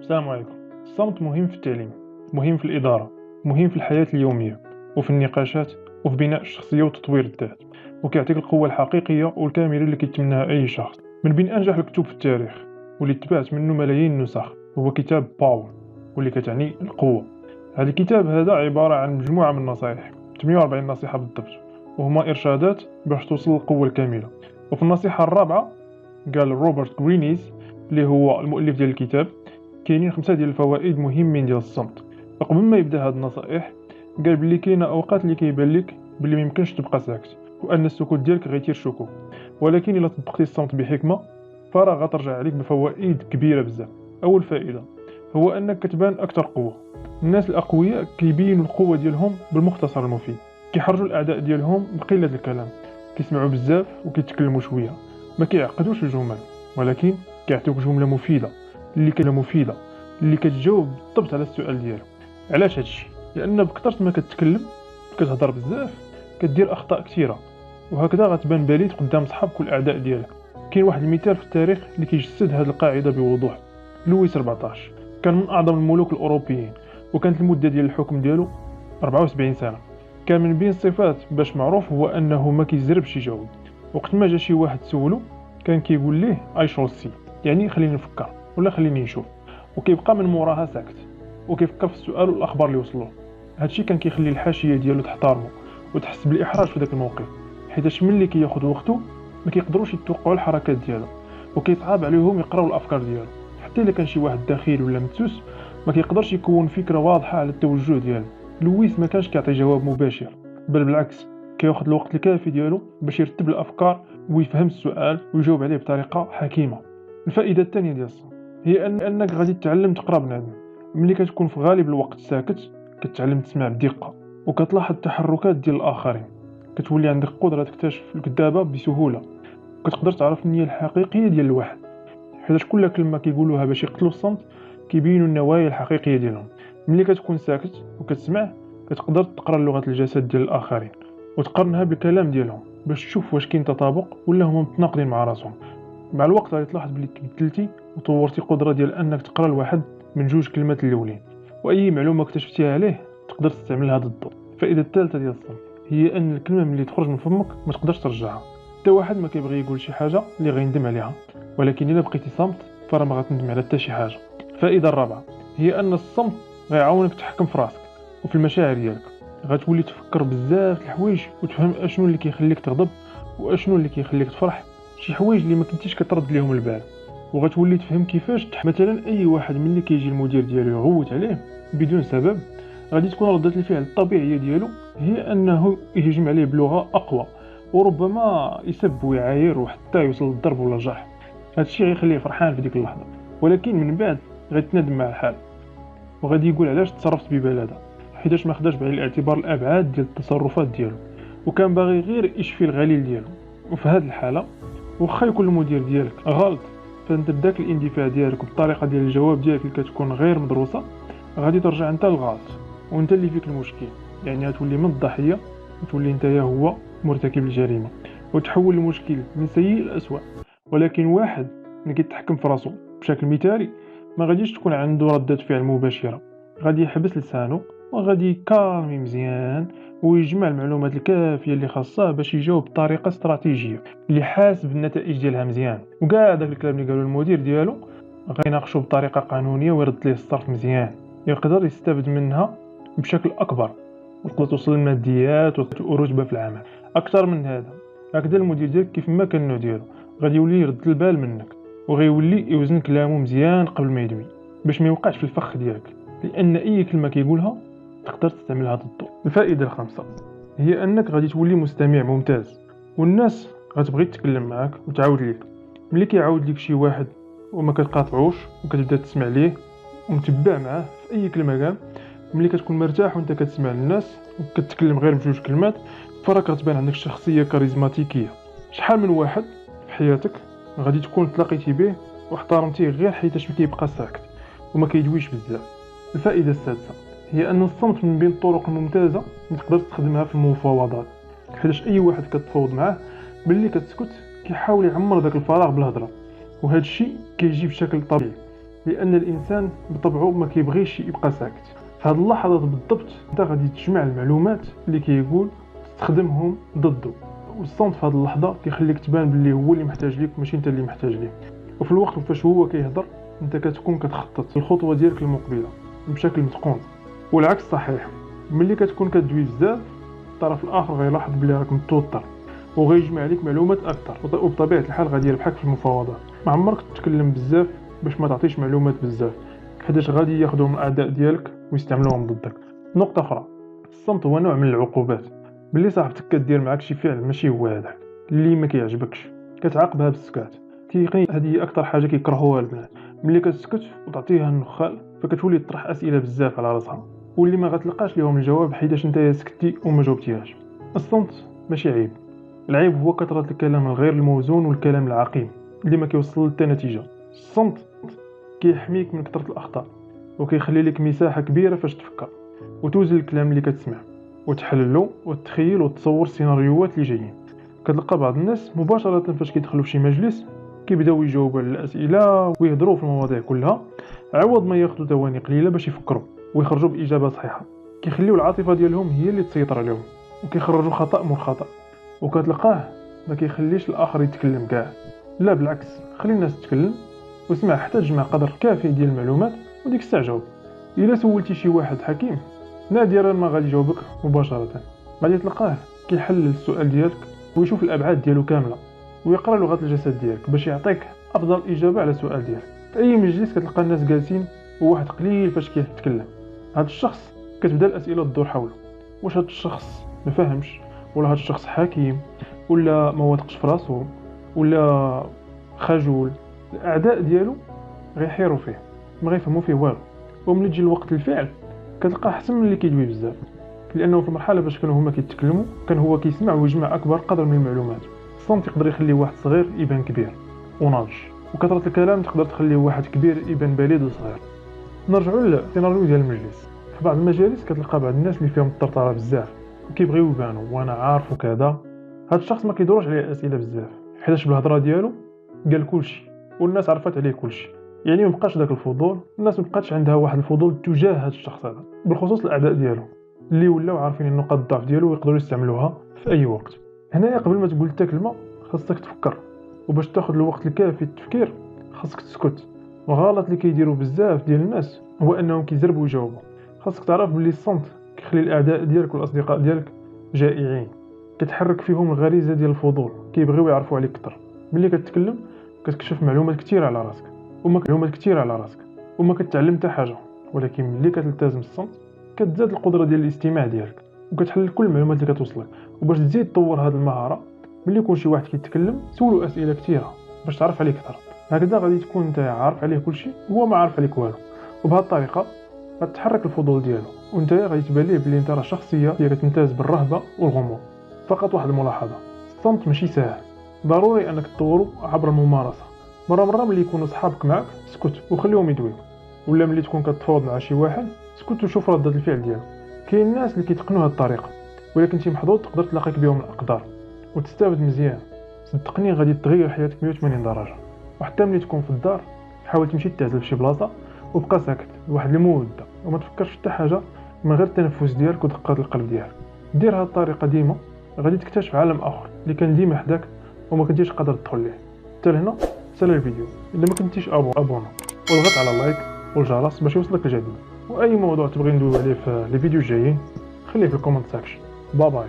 السلام عليكم. الصمت مهم في التعليم، مهم في الإدارة، مهم في الحياة اليومية، وفي النقاشات، وفي بناء الشخصية وتطوير الذات، وكيعطيك القوة الحقيقية والكاملة اللي كيتمناها أي شخص. من بين أنجح الكتب في التاريخ واللي تباعت منه ملايين النسخ هو كتاب باور، واللي كتعني القوة. هذا الكتاب هذا عبارة عن مجموعة من النصائح، 48 نصيحة بالضبط، وهما إرشادات باش توصل للقوة الكاملة. وفي النصيحة الرابعة قال روبرت غرينيز اللي هو المؤلف ديال الكتاب كاينين 5 ديال الفوائد مهمين ديال الصمت. فقبل ما يبدا هاد النصائح قال بلي كاينه اوقات اللي كيبان لك بلي ما يمكنش تبقى ساكت، وان السكوت ديالك غيثير شكوك، ولكن الا طبقتي الصمت بحكمه فراه غترجع عليك بفوائد كبيره بزاف. اول فائده هو انك كتبان اكثر قوه. الناس الاقوياء كيبينوا القوه ديالهم بالمختصر المفيد، كيحرجوا الاعداء ديالهم بقله الكلام، كيسمعوا بزاف وكيتكلموا شويه، ما كيعقدوش الجمل، ولكن كيعطيوك جمله مفيده اللي كتجاوب بالضبط على السؤال ديالو. علاش هادشي؟ لان بكثرت ما كتكلم كتهضر بزاف كدير اخطاء كثيره، وهكذا غتبان بليد قدام صحابك والاعداء ديالك. كاين واحد المثال في التاريخ اللي كيجسد هذه القاعده بوضوح. لويس 14 كان من اعظم الملوك الاوروبيين، وكانت المده ديال الحكم ديالو 74 سنه. كان من بين الصفات باش معروف هو انه ما كيزربش يجاوب. وقت ما جا شي واحد سولو كان كيقول ليه اي شول سي، يعني خليني نفكر ولا خليني نشوف، وكيبقى من موراها ساكت وكيفكر في السؤال والاخبار اللي وصلوه. هادشي كان كيخلي الحاشيه ديالو تحترمه وتحس بالاحراج في داك الموقف، حيتاش ملي كياخذ وقته ما كيقدروش يتوقعوا الحركات ديالو، وكيصعب عليهم يقراو الافكار ديالو. حتى الا كان شي واحد دخيل ولا متسوس ما كيقدرش يكون فكره واضحه على التوجه ديالو. لويس ما كانش كيعطي جواب مباشر، بل بالعكس كياخذ الوقت الكافي ديالو باش يرتب الافكار ويفهم السؤال ويجاوب عليه بطريقه حكيمه. الفائده الثانيه ديال الصمت هي انك غادي تتعلم تقرا بنادم. ملي كتكون في غالب الوقت ساكت كتعلم تسمع بدقه وكتلاحظ التحركات ديال الاخرين، كتولي عندك قدره تكتشف الكذابه بسهوله، كتقدر تعرف النيه الحقيقيه ديال الواحد، حيت كل كلمه كيقولوها باش يقتلوا الصمت كيبينوا النوايا الحقيقيه ديالهم. ملي كتكون ساكت وكتسمع كتقدر تقرا لغه الجسد ديال الاخرين وتقارنها بالكلام ديالهم باش تشوف واش كاين تطابق ولا هما متناقضين مع راسهم. مع الوقت غادي تلاحظ بلي تبدلتي وطورتي قدره ديال انك تقرا الواحد من 2 كلمات الاولين، واي معلومه اكتشفتيها عليه تقدر تستعملها ضده. الفائده الثالثه ديال الصمت هي ان الكلمه ملي تخرج من فمك ما تقدرش ترجعها. حتى واحد ما كيبغي يقول شي حاجه اللي غيندم عليها، ولكن الا بقيتي صامت فراه ما غتندم على حتى شي حاجه. الفائده الرابعه هي ان الصمت غيعاونك تحكم في راسك وفي المشاعر ديالك. غتولي تفكر بزاف الحوايج وتفهم اشنو اللي كيخليك تغضب واشنو اللي كيخليك تفرح، شي حوايج اللي ما كنتيش كترد ليهم البال. وغتولي تفهم كيفاش مثلا اي واحد ملي كيجي المدير ديالو يغوت عليه بدون سبب، غادي تكون ردة الفعل الطبيعيه ديالو هي انه يهجم عليه بلغه اقوى، وربما يسب ويعاير وحتى يوصل للضرب ولا الجرح. هادشي غيخليه فرحان في ديك اللحظه، ولكن من بعد غيتندم مع الحال وغادي يقول علاش تصرفت ببلاده، حيتاش ما خداش بعين الاعتبار الابعاد ديال التصرفات ديالو وكان باغي غير يشفي الغليل ديالو. وفي هذه الحاله واخا يكون المدير ديالك غلط، فانت بداك الاندفاع ديالك وبالطريقه ديال الجواب ديالك اللي كتكون غير مدروسه غادي ترجع انت الغلط وانت اللي فيك المشكل، يعني غتولي من الضحيه وتولي انت هو مرتكب الجريمه وتحول المشكل من سيء لأسوأ. ولكن واحد اللي كيتحكم في راسو بشكل مثالي ما غاديش تكون عنده ردة فعل مباشره، غادي يحبس لسانه وغادي يكالمي مزيان ويجمع المعلومات الكافيه اللي خاصه باش يجاوب بطريقه استراتيجيه اللي حاسب النتائج ديالها مزيان. وكاع داك الكلام اللي قالو المدير ديالو غيناقشوا بطريقه قانونيه ويرد ليه الصرف مزيان، يقدر يستافد منها بشكل اكبر وتقدر توصل للماديات ورتبه في العمل اكثر من هذا. هكذا المدير ديالك كيف ما كان النوع ديالو غادي يولي يرد البال منك وغيولي يوزن كلامه مزيان قبل ما يدوي باش ما يوقعش في الفخ ديالك، لان اي كلمه كيقولها تقدر تستعملها ضده. الفائده الخامسه هي انك غادي تولي مستمع ممتاز، والناس غتبغي تتكلم معك وتعاود ليك. ملي كيعاود لك شي واحد وما كتقاطعوش وكتبدا تسمع ليه ومتبع معاه في اي كلمه قال، ملي كتكون مرتاح وانت كتسمع للناس وكتكلم غير ب2 كلمات فراك غتبان عندك شخصيه كاريزماتيكيه. شحال من واحد في حياتك غادي تكون تلاقيتي به واحترمتيه غير حيتاش كيبقى ساكت وما كيدويش بزاف. الفائده السادسه هي ان الصمت من بين الطرق الممتازه اللي تقدر تستخدمها في المفاوضات، حيتاش اي واحد كتفاوض معاه باللي كتسكت كيحاول يعمر داك الفراغ بالهضره، وهذا الشيء كيجي بشكل طبيعي لان الانسان بطبعه ما كيبغيش يبقى ساكت. في هذه اللحظات بالضبط انت غادي تجمع المعلومات اللي كيقول تستخدمهم ضده، والصمت في هذه اللحظه كيخليك تبان باللي هو اللي محتاج ليك ماشي انت اللي محتاج ليه. وفي الوقت فاش هو كيهضر انت كتكون كتخطط الخطوه ديالك المقبله بشكل متقون. والعكس صحيح، ملي كتكون كتدوي بزاف الطرف الاخر غيلاحظ بلي راك متوتر وغيجمع عليك معلومات اكثر، وبطبيعه الحال غادي يربحك في المفاوضات. ما عمرك تتكلم بزاف باش ما تعطيش معلومات بزاف، حيتاش غادي ياخذوهم الاعداء ديالك ويستعملوهم ضدك. نقطه اخرى، الصمت هو نوع من العقوبات. ملي صاحبتك كدير معاك شي فعل ماشي هو هذاك اللي ما كيعجبكش كتعاقبها بالسكات. كيقين هذه اكثر حاجه كيكرهوها البنات، ملي كتسكت وتعطيها النخال فكتولي تطرح اسئله بزاف على راسها واللي ما غتلقاش لهم الجواب حيتاش انت سكتي وما جاوبتيهاش. الصمت ماشي عيب، العيب هو كثره الكلام الغير الموزون والكلام العقيم اللي ما كيوصل حتى نتيجه. الصمت كيحميك من كثره الاخطاء وكيخلي لك مساحه كبيره فاش تفكر وتوزن الكلام اللي كتسمع وتحللو وتخيل وتصور سيناريوهات اللي جايين. كتلقى بعض الناس مباشره فاش كيدخلوا في شي مجلس كيبداو يجاوبوا على الاسئله ويهضروا في المواضيع كلها عوض ما ياخذوا ثواني قليله باش يفكروا ويخرجوا باجابه صحيحه. كيخليو العاطفه ديالهم هي اللي تسيطر عليهم وكيخرجوا خطا من خطا، وكتلقاه ما كيخليش الاخر يتكلم كاع، لا بالعكس خلي الناس تتكلم واسمع حتى تجمع قدر كافي ديال المعلومات وديك الساعه جاوب. الا سولتي شي واحد حكيم نادرا ما غادي يجاوبك مباشره، غادي تلقاه كيحلل السؤال ديالك ويشوف الابعاد ديالو كامله ويقرا لغه الجسد ديالك باش يعطيك افضل اجابه على السؤال ديالك. في اي مجلس كتلقى الناس جالسين وواحد قليل فاش كيتكلم، هذا الشخص كتبدا الاسئله تدور حوله. واش هذا الشخص ما فاهمش، ولا هذا الشخص حكيم، ولا ما واثقش في راسو، ولا خجول؟ الاعداء ديالو غيحيروا فيه ما غيفهموا فيه والو. وملي تجي الوقت الفعل كتلقاه احسن من اللي كيدوي بزاف، لانه في المرحله باش كانوا هما كيتكلموا كان هو كيسمع ويجمع اكبر قدر من المعلومات. الصمت يقدر يخلي واحد صغير يبان كبير وناضج، وكثره الكلام تقدر تخلي واحد كبير يبان بليد وصغير. نرجعوا للسيناريو ديال المجلس. في بعض المجالس كتلقى بعض الناس اللي فيهم الطرطره بزاف وكيبغيو يبانوا وانا عارف وكذا. هذا الشخص ما كيدوروش عليه اسئله بزاف حيتاش بالهضره ديالو قال كلشي والناس عرفت عليه كلشي، يعني ما بقاش داك الفضول. الناس ما بقاتش عندها واحد الفضول تجاه هذا الشخص هذا، بالخصوص الاعداء ديالو اللي ولاو عارفين النقاط الضعف ديالو ويقدروا يستعملوها في اي وقت. هنايا قبل ما تقول حتى كلمه خاصك تفكر، وباش تاخذ الوقت الكافي للتفكير خاصك تسكت. وغلط اللي كيديروا بزاف ديال الناس هو انهم كيزربوا ويجاوبوا. خاصك تعرف بلي الصمت كيخلي الاعداء ديالك والاصدقاء ديالك جائعين، كتحرك فيهم الغريزه ديال الفضول، كيبغيو يعرفوا عليك اكثر. ملي كتكلم كتكشف معلومات كثيره على راسك وما كتعلم حتى حاجه. ولكن ملي كتلتزم الصمت كتزاد القدره ديال الاستماع ديالك وكتحلل كل المعلومات اللي كتوصلك. وباش تزيد تطور هذه المهاره، ملي يكون شي واحد كيتكلم سولو اسئله كثيره باش تعرف عليه اكثر. هكذا غادي تكون انت عارف عليه كلشي وهو ما عارف عليك والو، وبهذه الطريقه غتحرك الفضول ديالو وانت غادي تبان ليه بلي انت راه شخصيه هي كتمتاز بالرهبه والغموض. فقط واحد الملاحظه، الصمت ماشي ساهل، ضروري انك تطورو عبر الممارسه. مره ملي يكونوا صحابك معك سكت وخليهم يدويو، ولا ملي تكون كتفاوض مع شي واحد سكت وشوف رده الفعل ديالو. كاين الناس اللي كيتقنوا هذه الطريقه ولكن انت محظوظ تقدر تلاقيك بهم الاقدار وتستافد مزيان. صدقني غادي تغير حياتك 180 درجه. وحتى ملي تكون في الدار حاول تمشي تعزل في شي بلاصه وبقى ساكت لواحد المده وما تفكرش حتى حاجه من غير التنفس ديالك ودقات القلب ديالك. دير هذه الطريقه ديما غادي تكتشف عالم اخر اللي كان ديما حداك وما كنتيش قادر تدخل ليه. حتى لهنا سال الفيديو. الا ما كنتيش ابونا وضغط على لايك والجرس باش يوصلك الجديد، واي موضوع تبغي ندوي عليه في الفيديو الجايين خليه في الكومنت سيكشن. باي باي.